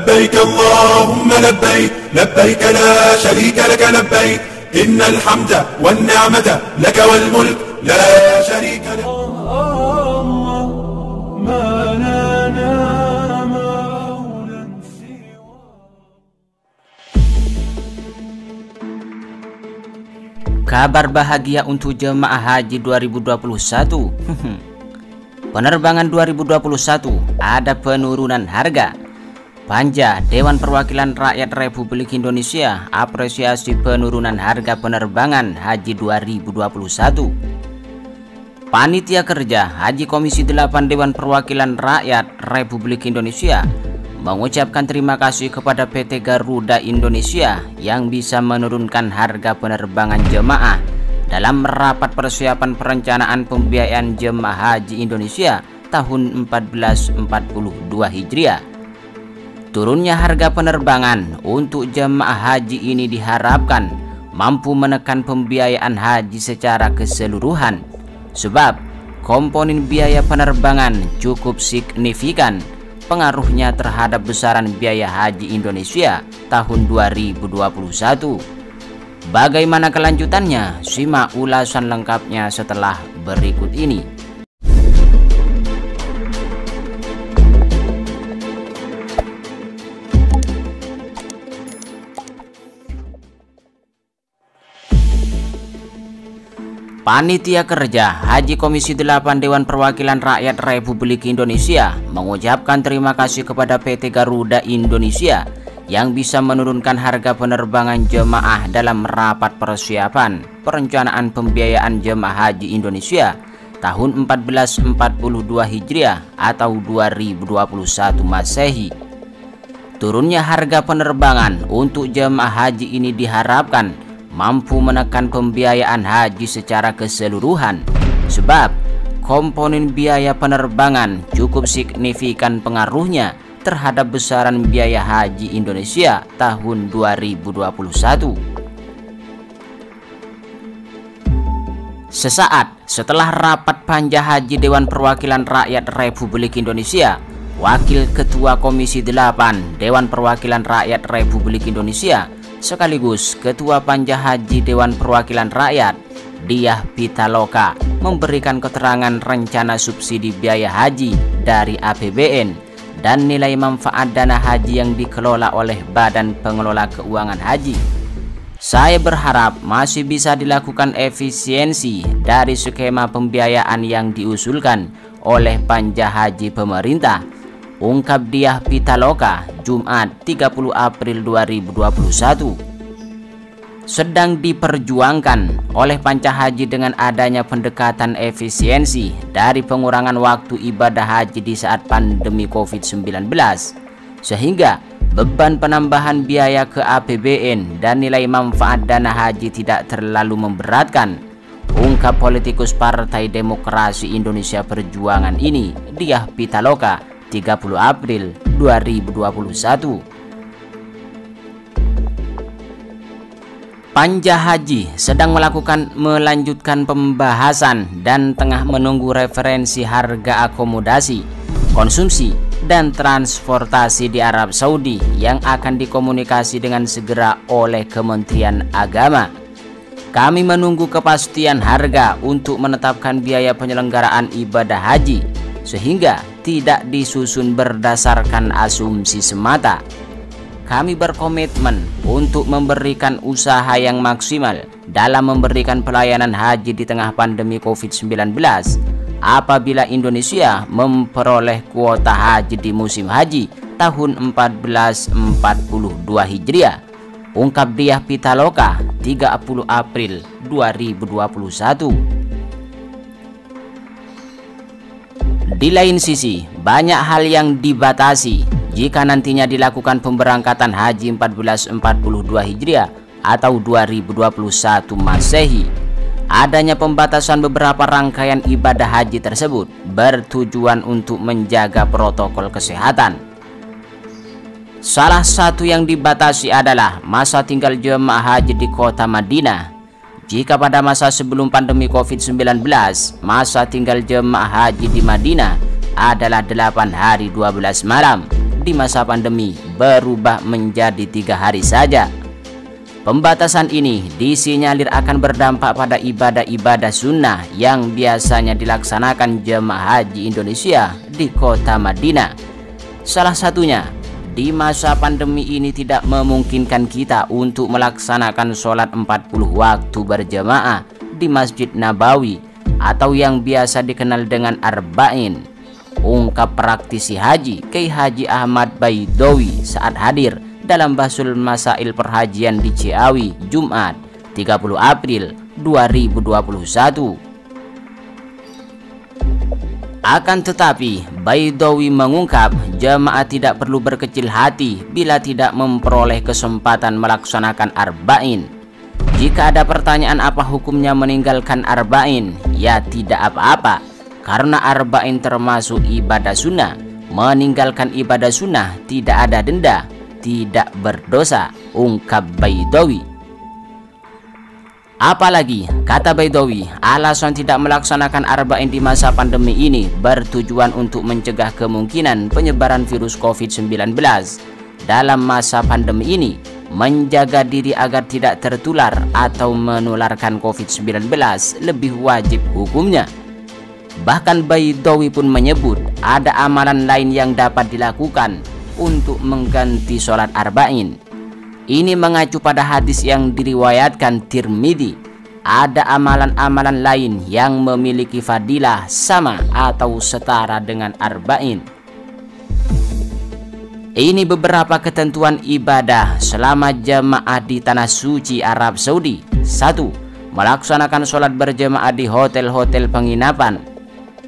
لبيك اللهم لبيك لبيك لا شريك لك لبيك إن الحمد والنعمة لك والملك لا شريك لك. ما لنا مولى سوى. Kabar bahagia untuk jemaah haji 2021. Penerbangan 2021 ada penurunan harga. Panja Dewan Perwakilan Rakyat Republik Indonesia apresiasi penurunan harga penerbangan haji 2021. Panitia Kerja Haji Komisi 8 Dewan Perwakilan Rakyat Republik Indonesia mengucapkan terima kasih kepada PT Garuda Indonesia yang bisa menurunkan harga penerbangan jemaah dalam rapat persiapan perencanaan pembiayaan jemaah haji Indonesia tahun 1442 Hijriah. Turunnya harga penerbangan untuk jemaah haji ini diharapkan mampu menekan pembiayaan haji secara keseluruhan, sebab komponen biaya penerbangan cukup signifikan pengaruhnya terhadap besaran biaya haji Indonesia tahun 2021. Bagaimana kelanjutannya? Simak ulasan lengkapnya setelah berikut ini. Panitia Kerja Haji Komisi 8 Dewan Perwakilan Rakyat Republik Indonesia mengucapkan terima kasih kepada PT Garuda Indonesia yang bisa menurunkan harga penerbangan jemaah dalam rapat persiapan perencanaan pembiayaan jemaah haji Indonesia tahun 1442 Hijriah atau 2021 Masehi. Turunnya harga penerbangan untuk jemaah haji ini diharapkan mampu menekan pembiayaan haji secara keseluruhan, sebab komponen biaya penerbangan cukup signifikan pengaruhnya terhadap besaran biaya haji Indonesia tahun 2021. Sesaat setelah rapat panja haji Dewan Perwakilan Rakyat Republik Indonesia, Wakil Ketua Komisi 8 Dewan Perwakilan Rakyat Republik Indonesia sekaligus Ketua Panja Haji Dewan Perwakilan Rakyat Diah Pitaloka memberikan keterangan rencana subsidi biaya haji dari APBN dan nilai manfaat dana haji yang dikelola oleh Badan Pengelola Keuangan Haji. Saya berharap masih bisa dilakukan efisiensi dari skema pembiayaan yang diusulkan oleh Panja Haji pemerintah, ungkap Diah Pitaloka Jumat 30 April 2021. Sedang diperjuangkan oleh Panja Haji dengan adanya pendekatan efisiensi dari pengurangan waktu ibadah haji di saat pandemi COVID-19, sehingga beban penambahan biaya ke APBN dan nilai manfaat dana haji tidak terlalu memberatkan, ungkap politikus Partai Demokrasi Indonesia Perjuangan ini Diah Pitaloka 30 April 2021. Panja Haji sedang melanjutkan pembahasan dan tengah menunggu referensi harga akomodasi, konsumsi, dan transportasi di Arab Saudi yang akan dikomunikasi dengan segera oleh Kementerian Agama. Kami menunggu kepastian harga untuk menetapkan biaya penyelenggaraan ibadah haji, sehingga tidak disusun berdasarkan asumsi semata. Kami berkomitmen untuk memberikan usaha yang maksimal dalam memberikan pelayanan haji di tengah pandemi COVID-19 apabila Indonesia memperoleh kuota haji di musim haji tahun 1442 Hijriah, ungkap Diah Pitaloka 30 April 2021. Di lain sisi, banyak hal yang dibatasi jika nantinya dilakukan pemberangkatan haji 1442 Hijriah atau 2021 Masehi. Adanya pembatasan beberapa rangkaian ibadah haji tersebut bertujuan untuk menjaga protokol kesehatan. Salah satu yang dibatasi adalah masa tinggal jemaah haji di kota Madinah. Jika pada masa sebelum pandemi COVID-19, masa tinggal jemaah haji di Madinah adalah 8 hari 12 malam di masa pandemi berubah menjadi 3 hari saja. Pembatasan ini disinyalir akan berdampak pada ibadah-ibadah sunnah yang biasanya dilaksanakan jemaah haji Indonesia di kota Madinah. Salah satunya, di masa pandemi ini tidak memungkinkan kita untuk melaksanakan sholat 40 waktu berjamaah di Masjid Nabawi atau yang biasa dikenal dengan Arba'in, ungkap praktisi haji Kiai Haji Ahmad Baidowi saat hadir dalam Bahasul Masail Perhajian di Ciawi, Jumat 30 April 2021. Akan tetapi, Baidowi mengungkap jemaah tidak perlu berkecil hati bila tidak memperoleh kesempatan melaksanakan Arba'in. Jika ada pertanyaan apa hukumnya meninggalkan Arba'in, ya tidak apa-apa, karena Arba'in termasuk ibadah sunnah. Meninggalkan ibadah sunnah tidak ada denda, tidak berdosa, ungkap Baidowi. Apalagi, kata Baidowi, alasan tidak melaksanakan Arba'in di masa pandemi ini bertujuan untuk mencegah kemungkinan penyebaran virus COVID-19. Dalam masa pandemi ini, menjaga diri agar tidak tertular atau menularkan COVID-19 lebih wajib hukumnya. Bahkan Baidowi pun menyebut ada amalan lain yang dapat dilakukan untuk mengganti sholat Arba'in. Ini mengacu pada hadis yang diriwayatkan Tirmidzi. Ada amalan-amalan lain yang memiliki fadilah sama atau setara dengan Arba'in. Ini beberapa ketentuan ibadah selama jemaah di Tanah Suci Arab Saudi. 1. Melaksanakan sholat berjemaah di hotel-hotel penginapan.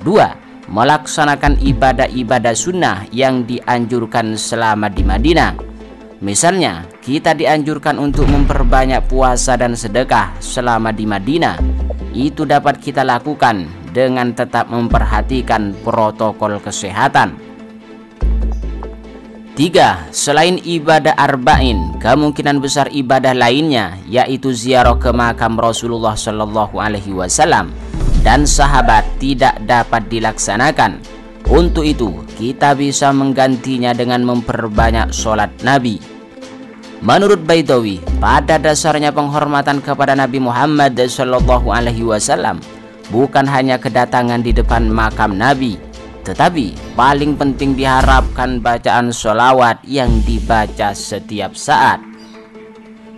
2. Melaksanakan ibadah-ibadah sunnah yang dianjurkan selama di Madinah. Misalnya, kita dianjurkan untuk memperbanyak puasa dan sedekah selama di Madinah. Itu dapat kita lakukan dengan tetap memperhatikan protokol kesehatan. 3. Selain ibadah Arba'in, kemungkinan besar ibadah lainnya yaitu ziarah ke makam Rasulullah SAW dan sahabat tidak dapat dilaksanakan. Untuk itu, kita bisa menggantinya dengan memperbanyak sholat Nabi. Menurut Baidowi, pada dasarnya penghormatan kepada Nabi Muhammad SAW bukan hanya kedatangan di depan makam Nabi, tetapi paling penting diharapkan bacaan sholawat yang dibaca setiap saat.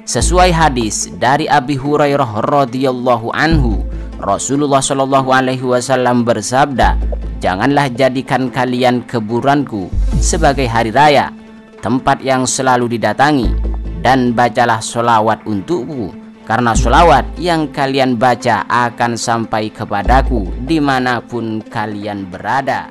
Sesuai hadis dari Abi Hurairah radhiyallahu anhu, Rasulullah SAW bersabda, "Janganlah jadikan kalian kuburanku sebagai hari raya, tempat yang selalu didatangi, dan bacalah sholawat untukku, karena sholawat yang kalian baca akan sampai kepadaku dimanapun kalian berada."